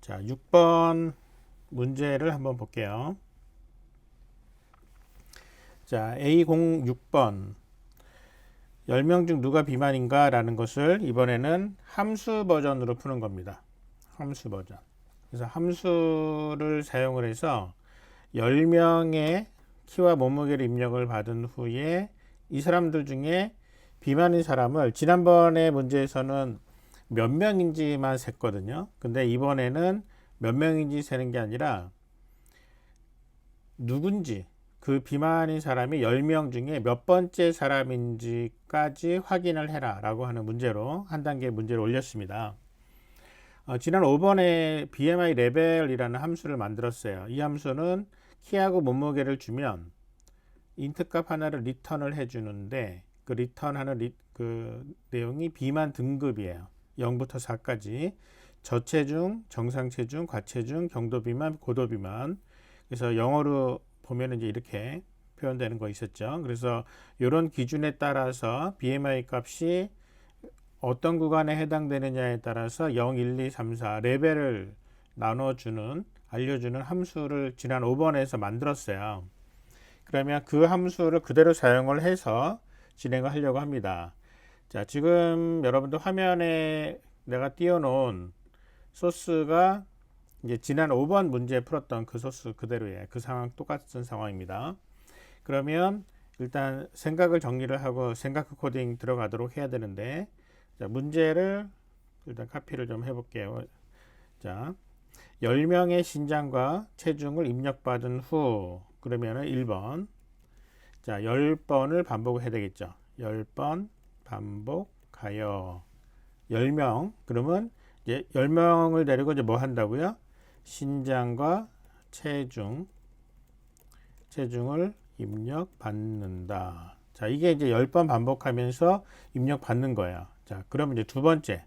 자, 6번 문제를 한번 볼게요. 자, A06번 10명 중 누가 비만인가 라는 것을 이번에는 함수 버전으로 푸는 겁니다. 함수 버전. 그래서 함수를 사용을 해서 10명의 키와 몸무게를 입력을 받은 후에 이 사람들 중에 비만인 사람을 지난번에 문제에서는 몇 명인지만 셌거든요. 근데 이번에는 몇 명인지 세는 게 아니라 누군지, 그 비만인 사람이 10명 중에 몇 번째 사람인지까지 확인을 해라 라고 하는 문제로 한 단계 문제를 올렸습니다. 지난 5번에 BMI 레벨이라는 함수를 만들었어요. 이 함수는 키하고 몸무게를 주면 인트값 하나를 리턴을 해주는데 그 리턴하는 그 내용이 비만 등급이에요. 0부터 4까지 저체중, 정상체중, 과체중, 경도비만, 고도비만. 그래서 영어로 보면 이제 이렇게 표현되는 거 있었죠. 그래서 이런 기준에 따라서 BMI 값이 어떤 구간에 해당되느냐에 따라서 0, 1, 2, 3, 4 레벨을 나눠주는, 알려주는 함수를 지난 5번에서 만들었어요. 그러면 그 함수를 그대로 사용을 해서 진행을 하려고 합니다. 자, 지금 여러분들 화면에 내가 띄워놓은 소스가 이제 지난 5번 문제 풀었던 그 소스 그대로예요. 그 상황 똑같은 상황입니다. 그러면 일단 생각을 정리를 하고 생각 코딩 들어가도록 해야 되는데, 자, 문제를 일단 카피를 좀 해볼게요. 자, 10명의 신장과 체중을 입력받은 후, 그러면은 1번. 자, 10번을 반복을 해야 되겠죠. 10번 반복하여 10명. 그러면 이제 10명을 데리고 이제 뭐 한다고요? 신장과 체중을 입력받는다. 자, 이게 이제 10번 반복하면서 입력받는 거예요. 자, 그러면 이제 두 번째.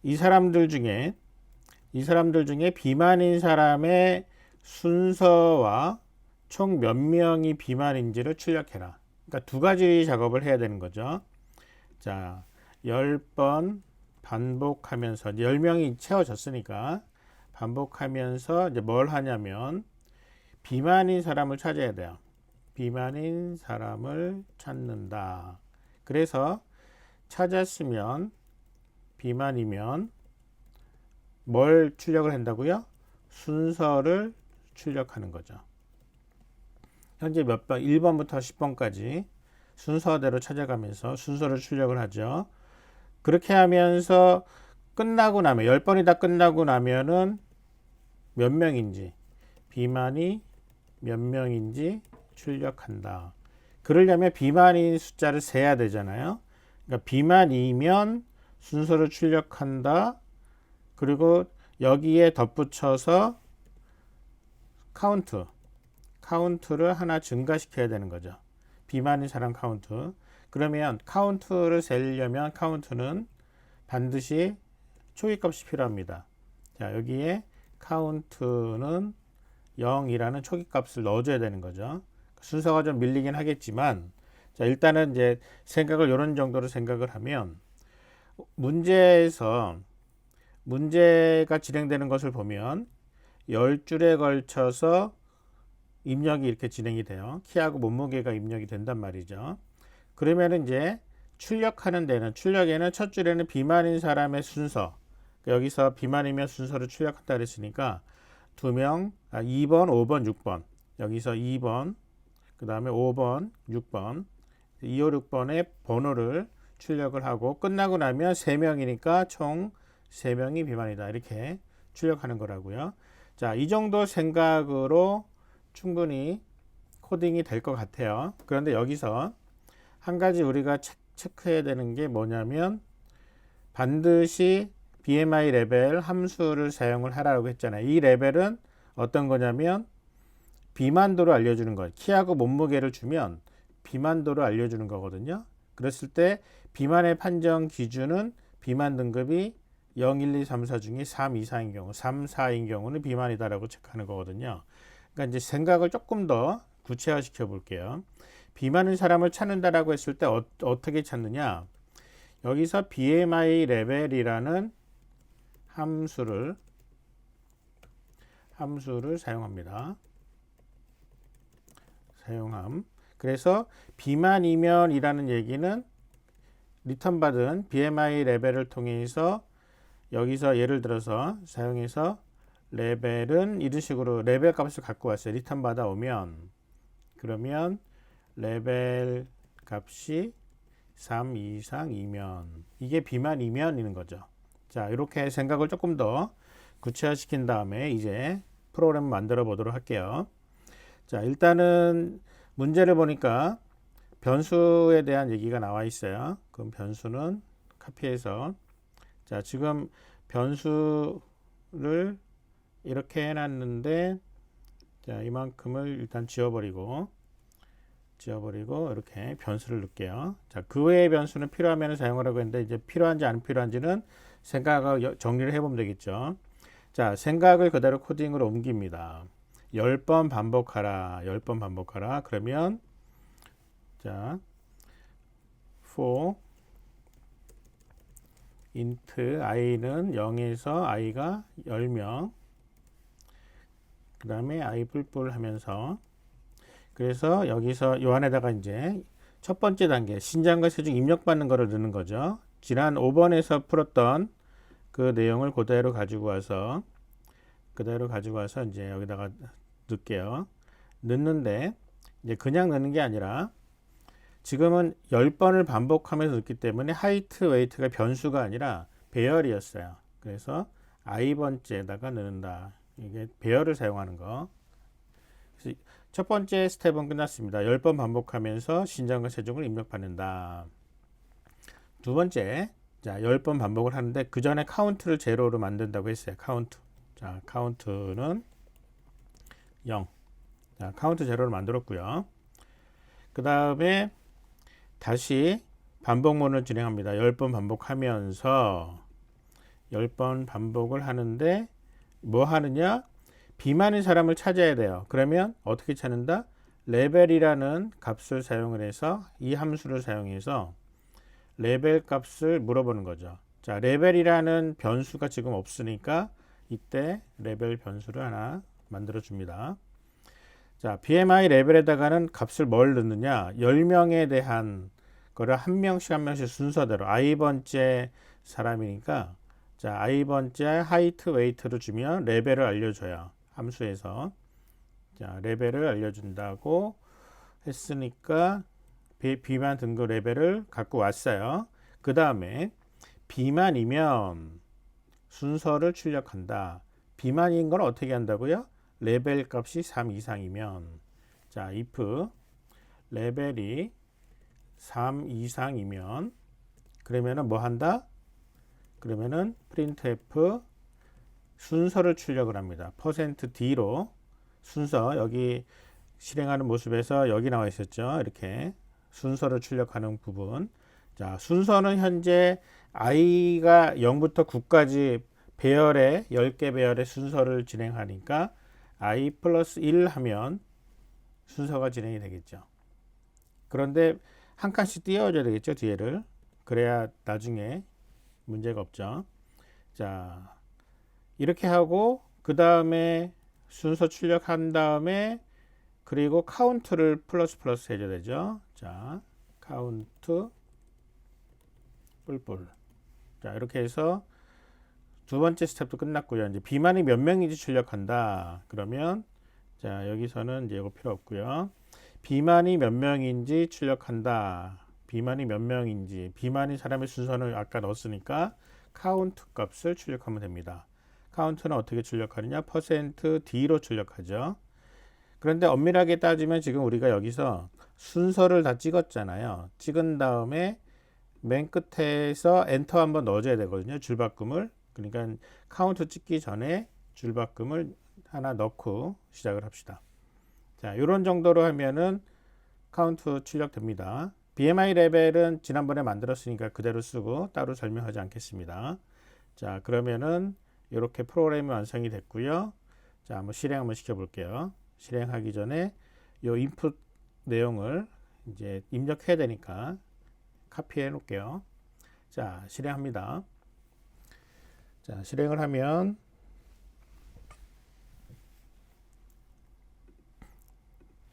이 사람들 중에 비만인 사람의 순서와 총 몇 명이 비만인지를 출력해라. 그러니까 두 가지 작업을 해야 되는 거죠. 자, 10번 반복하면서 10명이 채워졌으니까 반복하면서 이제 뭘 하냐면 비만인 사람을 찾아야 돼요. 비만인 사람을 찾는다. 그래서 찾았으면 비만이면 뭘 출력을 한다고요? 순서를 출력하는 거죠. 현재 몇 번, 1번부터 10번까지 순서대로 찾아가면서 순서를 출력을 하죠. 그렇게 하면서 끝나고 나면 10번이 다 끝나고 나면은 몇 명인지, 비만이 몇 명인지 출력한다. 그러려면 비만인 숫자를 세야 되잖아요. 그러니까 비만이면 순서를 출력한다. 그리고 여기에 덧붙여서 카운트를 하나 증가시켜야 되는 거죠. 비만인 사람 카운트. 그러면 카운트를 세려면 카운트는 반드시 초기값이 필요합니다. 자, 여기에 카운트는 0이라는 초기값을 넣어줘야 되는 거죠. 순서가 좀 밀리긴 하겠지만, 자, 일단은 이제 생각을 이런 정도로 생각을 하면 문제가 진행되는 것을 보면 10줄에 걸쳐서 입력이 이렇게 진행이 돼요. 키하고 몸무게가 입력이 된단 말이죠. 그러면 이제 출력에는 첫 줄에는 비만인 사람의 순서, 여기서 비만이면 순서를 출력한다 그랬으니까 2명, 2번, 5번, 6번, 여기서 2번, 그 다음에 5번, 6번, 2, 5, 6번의 번호를 출력을 하고 끝나고 나면 3명이니까 총 3명이 비만이다. 이렇게 출력하는 거라고요. 자, 이 정도 생각으로 충분히 코딩이 될 것 같아요. 그런데 여기서 한 가지 우리가 체크해야 되는 게 뭐냐면 반드시 BMI 레벨 함수를 사용을 하라고 했잖아요. 이 레벨은 어떤 거냐면 비만도를 알려주는 거예요. 키하고 몸무게를 주면 비만도를 알려주는 거거든요. 그랬을 때 비만의 판정 기준은 비만 등급이 0, 1, 2, 3, 4 중에 3 이상인 경우, 3, 4인 경우는 비만이다라고 체크하는 거거든요. 그러니까 이제 생각을 조금 더 구체화시켜 볼게요. 비만인 사람을 찾는다라고 했을 때 어떻게 찾느냐? 여기서 BMI 레벨이라는 함수를 함수를 사용합니다. 사용함. 그래서 비만이면이라는 얘기는 리턴 받은 BMI 레벨을 통해서 여기서 예를 들어서 사용해서 레벨은 이런 식으로 레벨 값을 갖고 왔어요. 리턴 받아 오면 그러면 레벨 값이 3 이상이면 이게 비만이면이는 거죠. 자, 이렇게 생각을 조금 더 구체화시킨 다음에 이제 프로그램 만들어 보도록 할게요. 자, 일단은 문제를 보니까 변수에 대한 얘기가 나와 있어요. 그럼 변수는 카피해서 자, 지금 변수를 이렇게 해놨는데 자, 이만큼을 일단 지워버리고 이렇게 변수를 넣을게요. 자, 그 외의 변수는 필요하면 사용하라고 했는데 이제 필요한지 안 필요한지는 생각을 정리를 해보면 되겠죠. 자, 생각을 그대로 코딩으로 옮깁니다. 10번 반복하라. 10번 반복하라. 그러면 자, for int i는 0에서 i가 10명 그 다음에 i 뿔뿔 하면서 그래서 여기서 요 안에다가 이제 첫 번째 단계 신장과 체중 입력받는 거를 넣는 거죠. 지난 5번에서 풀었던 그 내용을 그대로 가지고 와서 이제 여기다가 넣을게요. 넣는데 이제 그냥 넣는 게 아니라 지금은 10번을 반복하면서 넣기 때문에 하이트 웨이트가 변수가 아니라 배열이었어요. 그래서 i번째에다가 넣는다. 이게 배열을 사용하는 거. 그래서 첫 번째 스텝은 끝났습니다. 10번 반복하면서 신장과 체중을 입력받는다. 두 번째, 자, 10번 반복을 하는데 그 전에 카운트를 제로로 만든다고 했어요. 카운트. 자, 카운트는 0. 자, 카운트 제로를 만들었고요. 그 다음에 다시 반복문을 진행합니다. 10번 반복하면서 10번 반복을 하는데 뭐 하느냐? 비만인 사람을 찾아야 돼요. 그러면 어떻게 찾는다? 레벨이라는 값을 사용을 해서 이 함수를 사용해서 레벨 값을 물어보는 거죠. 자, 레벨이라는 변수가 지금 없으니까 이때 레벨 변수를 하나 만들어 줍니다. 자, BMI 레벨에다가는 값을 뭘 넣느냐? 10명에 대한 거를 한 명씩 순서대로 i번째 사람이니까 자, i번째 하이트 웨이트를 주면 레벨을 알려줘요. 함수에서 자, 레벨을 알려준다고 했으니까 비만 등급 레벨을 갖고 왔어요. 그 다음에 비만이면 순서를 출력한다. 비만인 걸 어떻게 한다고요? 레벨 값이 3 이상이면 자, if 레벨이 3 이상이면 그러면은 뭐 한다? 그러면은 printf 순서를 출력을 합니다. %d로 순서 여기 실행하는 모습에서 여기 나와 있었죠. 이렇게 순서를 출력하는 부분. 자, 순서는 현재 i가 0부터 9까지 배열의 10개 배열의 순서를 진행하니까 i 플러스 1 하면 순서가 진행이 되겠죠. 그런데 한 칸씩 띄워줘야 되겠죠. 뒤에를. 그래야 나중에 문제가 없죠. 자, 이렇게 하고 그 다음에 순서 출력한 다음에 그리고 카운트를 플러스 해줘야 되죠. 자, 카운트 뿔뿔. 자, 이렇게 해서 두 번째 스텝도 끝났고요. 이제 비만이 몇 명인지 출력한다. 그러면 자, 여기서는 이제 이거 필요 없고요. 비만이 몇 명인지 출력한다. 비만이 몇 명인지 비만인 사람의 순서를 아까 넣었으니까 카운트 값을 출력하면 됩니다. 카운트는 어떻게 출력하느냐? %d로 출력하죠. 그런데 엄밀하게 따지면 지금 우리가 여기서 순서를 다 찍었잖아요. 찍은 다음에 맨 끝에서 엔터 한번 넣어줘야 되거든요. 줄바꿈을. 그러니까 카운트 찍기 전에 줄바꿈을 하나 넣고 시작을 합시다. 자, 이런 정도로 하면은 카운트 출력됩니다. BMI 레벨은 지난번에 만들었으니까 그대로 쓰고 따로 설명하지 않겠습니다. 자, 그러면은 이렇게 프로그램이 완성이 됐고요. 자, 한번 실행 한번 시켜볼게요. 실행하기 전에 이 인풋 내용을 이제 입력해야 되니까 카피해 놓을게요. 자, 실행합니다. 자, 실행을 하면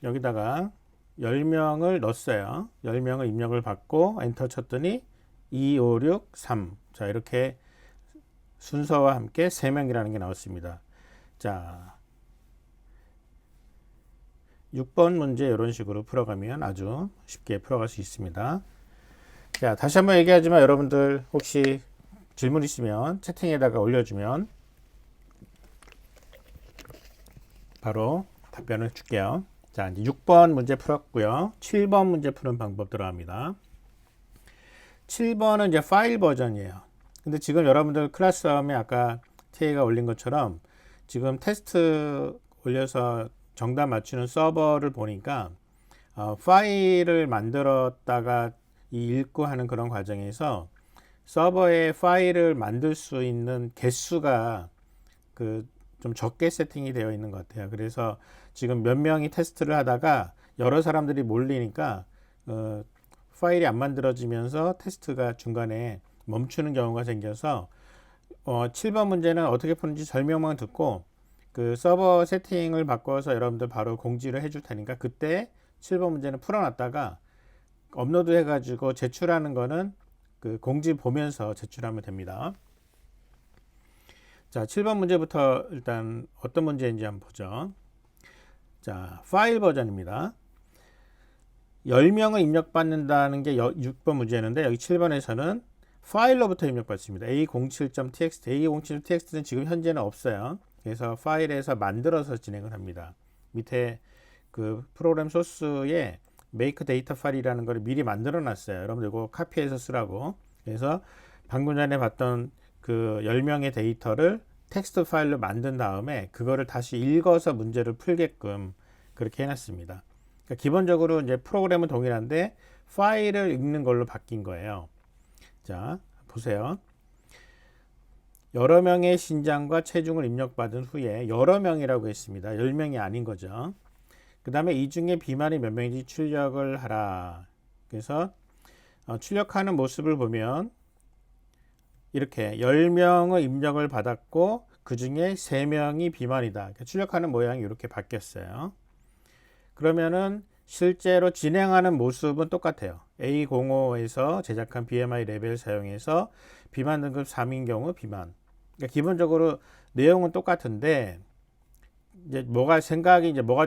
여기다가 10명을 넣었어요. 10명을 입력을 받고 엔터 쳤더니 2, 5, 6, 3. 자, 이렇게 순서와 함께 3명이라는 게 나왔습니다. 자, 6번 문제 이런 식으로 풀어가면 아주 쉽게 풀어갈 수 있습니다. 자, 다시 한번 얘기하지만 여러분들 혹시 질문 있으면 채팅에다가 올려주면 바로 답변을 줄게요. 자, 이제 6번 문제 풀었고요. 7번 문제 푸는 방법 들어갑니다. 7번은 이제 파일 버전이에요. 근데 지금 여러분들 클래스홈에 아까 태희가 올린 것처럼 지금 테스트 올려서 정답 맞추는 서버를 보니까 파일을 만들었다가 이 읽고 하는 그런 과정에서 서버에 파일을 만들 수 있는 개수가 좀 적게 세팅이 되어 있는 것 같아요. 그래서 지금 몇 명이 테스트를 하다가 여러 사람들이 몰리니까 파일이 안 만들어지면서 테스트가 중간에 멈추는 경우가 생겨서 7번 문제는 어떻게 푸는지 설명만 듣고 그 서버 세팅을 바꿔서 여러분들 바로 공지를 해줄 테니까 그때 7번 문제는 풀어놨다가 업로드 해가지고 제출하는 거는 그 공지 보면서 제출하면 됩니다. 자, 7번 문제부터 일단 어떤 문제인지 한번 보죠. 자, 파일 버전입니다. 10명을 입력받는다는 게 6번 문제였는데 여기 7번에서는 파일로부터 입력받습니다. A07.txt, A07.txt는 지금 현재는 없어요. 그래서 파일에서 만들어서 진행을 합니다. 밑에 그 프로그램 소스에 make data 파일이라는 걸 미리 만들어 놨어요. 여러분들 이거 카피해서 쓰라고. 그래서 방금 전에 봤던 그 10명의 데이터를 텍스트 파일로 만든 다음에 그거를 다시 읽어서 문제를 풀게끔 그렇게 해놨습니다. 그러니까 기본적으로 이제 프로그램은 동일한데 파일을 읽는 걸로 바뀐 거예요. 자, 보세요. 여러 명의 신장과 체중을 입력받은 후에 여러 명이라고 했습니다. 10명이 아닌 거죠. 그 다음에 이 중에 비만이 몇 명인지 출력을 하라. 그래서 출력하는 모습을 보면 이렇게 10명의 입력을 받았고 그 중에 3명이 비만이다. 그러니까 출력하는 모양이 이렇게 바뀌었어요. 그러면은 실제로 진행하는 모습은 똑같아요. A05에서 제작한 BMI 레벨 사용해서 비만 등급 3인 경우 비만. 그러니까 기본적으로 내용은 똑같은데 이제 뭐가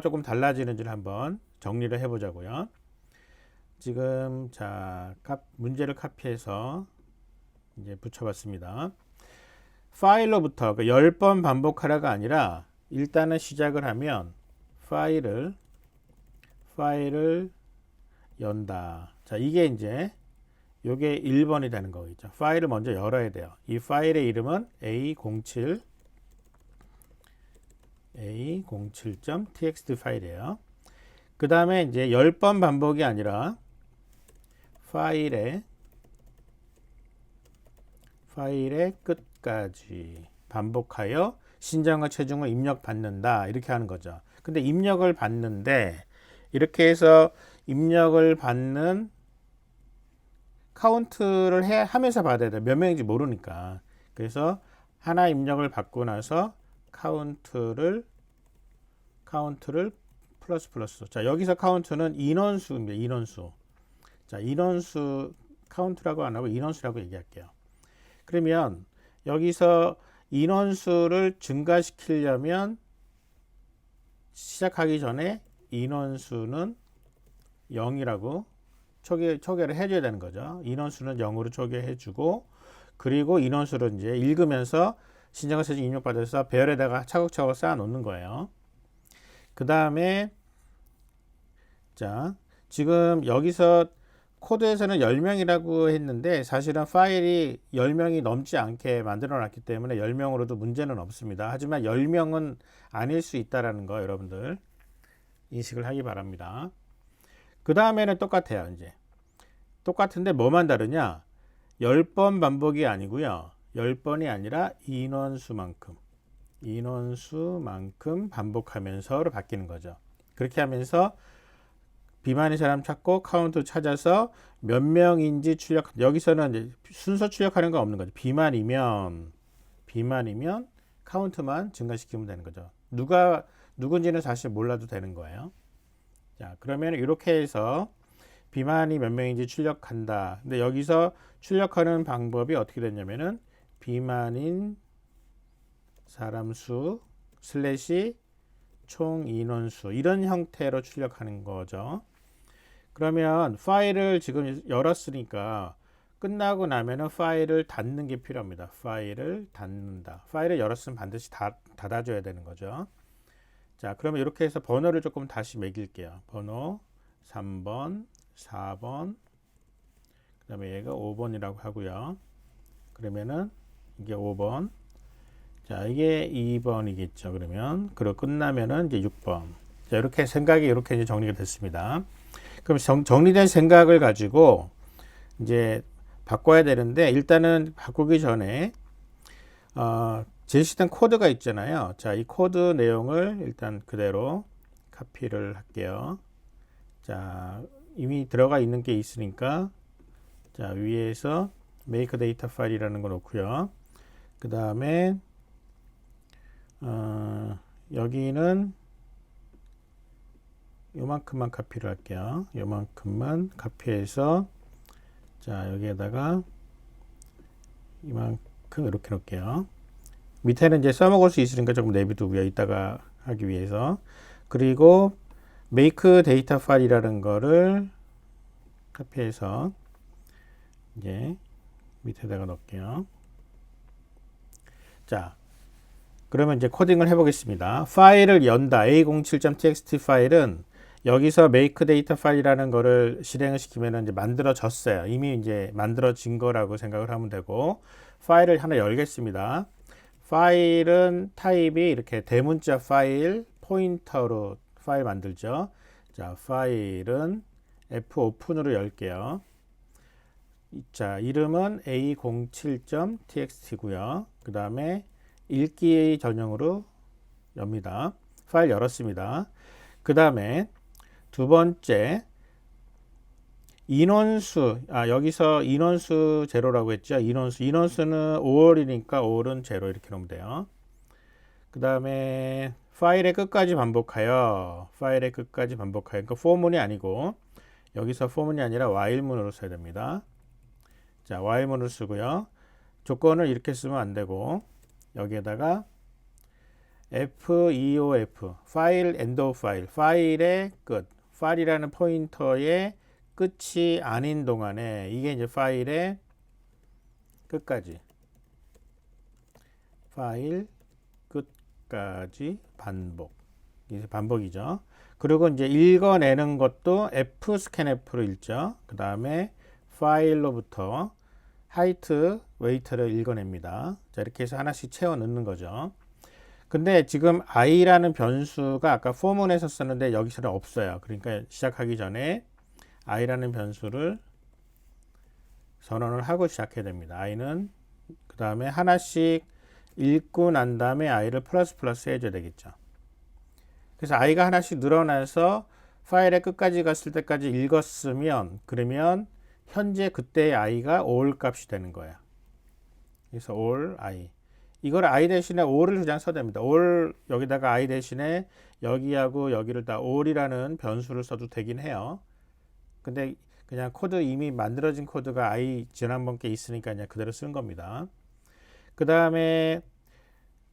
조금 달라지는지를 한번 정리를 해보자고요. 지금 자 문제를 카피해서 이제 붙여봤습니다. 파일로부터 10번 반복하라가 아니라 일단은 시작을 하면 파일을 연다. 자, 이게 이제 요게 1번이 되는 거겠죠. 파일을 먼저 열어야 돼요. 이 파일의 이름은 A07.txt 파일이에요. 그 다음에 이제 10번 반복이 아니라 파일의 끝까지 반복하여 신장과 체중을 입력받는다. 이렇게 하는 거죠. 근데 입력을 받는데 이렇게 해서 입력을 받는 카운트를 하면서 받아야 돼요. 몇 명인지 모르니까. 그래서 하나 입력을 받고 나서 카운트를 플러스. 자, 여기서 카운트는 인원수입니다. 인원수. 자, 인원수 카운트라고 안 하고 인원수라고 얘기할게요. 그러면 여기서 인원수를 증가시키려면 시작하기 전에 인원수는 0이라고 초기화를 해줘야 되는 거죠. 인원수는 0으로 초기화해주고 그리고 인원수를 이제 읽으면서 신장과 체중 입력받아서 배열에다가 차곡차곡 쌓아 놓는 거예요. 그 다음에 자 지금 여기서 코드에서는 10명이라고 했는데 사실은 파일이 10명이 넘지 않게 만들어 놨기 때문에 10명으로도 문제는 없습니다. 하지만 10명은 아닐 수 있다는 거 여러분들 인식을 하기 바랍니다. 그 다음에는 똑같아요. 이제 똑같은데 뭐만 다르냐, 10번 반복이 아니고요, 10번이 아니라 인원수만큼 반복하면서로 바뀌는 거죠. 그렇게 하면서 비만인 사람 찾고 카운트 찾아서 몇 명인지 출력. 여기서는 이제 순서 출력하는 거 없는 거죠. 비만이면 카운트만 증가시키면 되는 거죠. 누군지는 사실 몰라도 되는 거예요. 자, 그러면 이렇게 해서 비만이 몇 명인지 출력한다. 근데 여기서 출력하는 방법이 어떻게 됐냐면은 비만인 사람 수 슬래시 총 인원수 이런 형태로 출력하는 거죠. 그러면 파일을 지금 열었으니까 끝나고 나면은 파일을 닫는 게 필요합니다. 파일을 닫는다. 파일을 열었으면 반드시 닫아줘야 되는 거죠. 자, 그러면 이렇게 해서 번호를 조금 다시 매길게요. 번호 3번, 4번, 그 다음에 얘가 5번이라고 하고요. 그러면은 이게 5번, 자, 이게 2번이겠죠. 그러면 그리고 끝나면은 이제 6번. 자, 이렇게 생각이 이렇게 이제 정리가 됐습니다. 그럼 정리된 생각을 가지고 이제 바꿔야 되는데 일단은 바꾸기 전에 제시된 코드가 있잖아요. 자, 이 코드 내용을 일단 그대로 카피를 할게요. 자, 이미 들어가 있는 게 있으니까 자, 위에서 make data file이라는 거 놓고요. 그 다음에 여기는 요만큼만 카피를 할게요. 요만큼만 카피해서 자, 여기에다가 이만큼 이렇게 놓을게요. 밑에는 이제 써먹을 수 있으니까 조금 내비두고요. 이따가 하기 위해서. 그리고 make data file이라는 거를 카피해서 이제 밑에다가 넣을게요. 자, 그러면 이제 코딩을 해보겠습니다. 파일을 연다 a07.txt 파일은 여기서 make data file이라는 거를 실행을 시키면 이제 만들어졌어요. 이미 이제 만들어진 거라고 생각을 하면 되고 파일을 하나 열겠습니다. 파일은 타입이 이렇게 대문자 파일 포인터로 파일 만들죠. 자, 파일은 fopen으로 열게요. 자, 이름은 a07.txt고요. 그 다음에 읽기 전용으로 엽니다. 파일 열었습니다. 그 다음에 두 번째 인원수, 여기서 인원수 제로라고 했죠. 인원수는 5월이니까 5월은 제로 이렇게 놓으면 돼요. 그 다음에 파일의 끝까지 반복하여 그러니까 for문이 아니고 여기서 for문이 아니라 while문으로 써야 됩니다. 자, while문을 쓰고요. 조건을 이렇게 쓰면 안 되고 여기에다가 FEOF 파일 end of file 파일의 끝 파일이라는 포인터의 끝이 아닌 동안에 이게 이제 파일의 끝까지 파일 끝까지 반복 이제 반복이죠. 그리고 이제 읽어내는 것도 fscanf로 읽죠. 그 다음에 파일로부터 하이트 웨이트를 읽어냅니다. 자, 이렇게 해서 하나씩 채워 넣는 거죠. 근데 지금 i라는 변수가 아까 for문에서 썼는데 여기서는 없어요. 그러니까 시작하기 전에 i라는 변수를 선언을 하고 시작해야 됩니다. i는 그 다음에 하나씩 읽고 난 다음에 i를 플러스 해줘야 되겠죠. 그래서 i가 하나씩 늘어나서 파일의 끝까지 갔을 때까지 읽었으면 그러면 현재 그때의 i가 all 값이 되는 거예요. 그래서 all i 이걸 i 대신에 all을 그냥 써도 됩니다. all 여기다가 i 대신에 여기하고 여기를 다 all이라는 변수를 써도 되긴 해요. 근데 그냥 코드 이미 만들어진 코드가 i 지난번 게 있으니까 그냥 그대로 쓴 겁니다. 그 다음에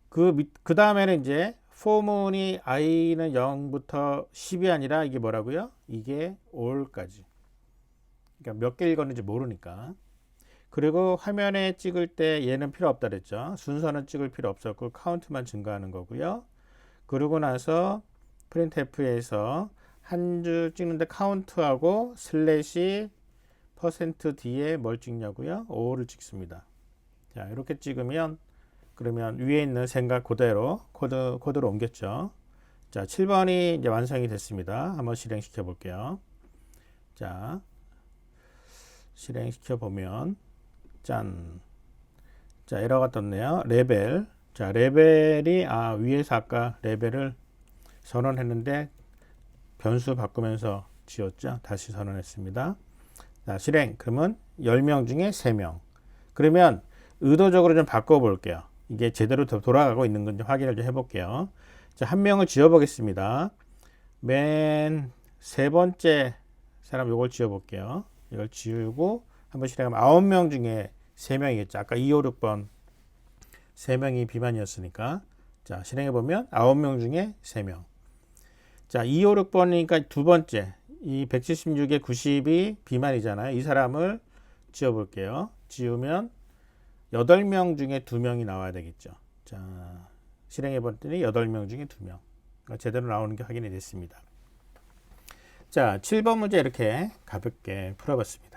그 다음에는 이제 for문이 i는 0부터 10이 아니라 이게 뭐라고요? 이게 all까지. 그러니까 몇 개 읽었는지 모르니까. 그리고 화면에 찍을 때 얘는 필요 없다 그랬죠. 순서는 찍을 필요 없었고 카운트만 증가하는 거고요. 그러고 나서 printf에서 한 줄 찍는데 카운트하고 슬래시 퍼센트 뒤에 뭘 찍냐고요? 5를 찍습니다. 자, 이렇게 찍으면 그러면 위에 있는 생각 그대로 코드로 옮겼죠. 자, 7번이 이제 완성이 됐습니다. 한번 실행시켜 볼게요. 자, 실행시켜 보면 짠. 자, 에러가 떴네요. 레벨. 자, 레벨이 위에서 아까 레벨을 선언했는데 변수 바꾸면서 지웠죠. 다시 선언했습니다. 자, 실행. 그러면 10명 중에 3명. 그러면 의도적으로 좀 바꿔 볼게요. 이게 제대로 돌아가고 있는 건지 확인을 좀 해볼게요. 자, 한 명을 지워 보겠습니다. 맨 세 번째 사람 요걸 지워볼게요. 이걸 지우고 한번 실행하면 9명 중에 3명이겠죠. 아까 2, 5, 6번 3명이 비만이었으니까. 자, 실행해보면 9명 중에 3명. 자, 2, 5, 6번이니까 두 번째. 이 176에 90이 비만이잖아요. 이 사람을 지워볼게요. 지우면 8명 중에 2명이 나와야 되겠죠. 자, 실행해봤더니 8명 중에 2명. 그러니까 제대로 나오는 게 확인이 됐습니다. 자, 7번 문제 이렇게 가볍게 풀어봤습니다.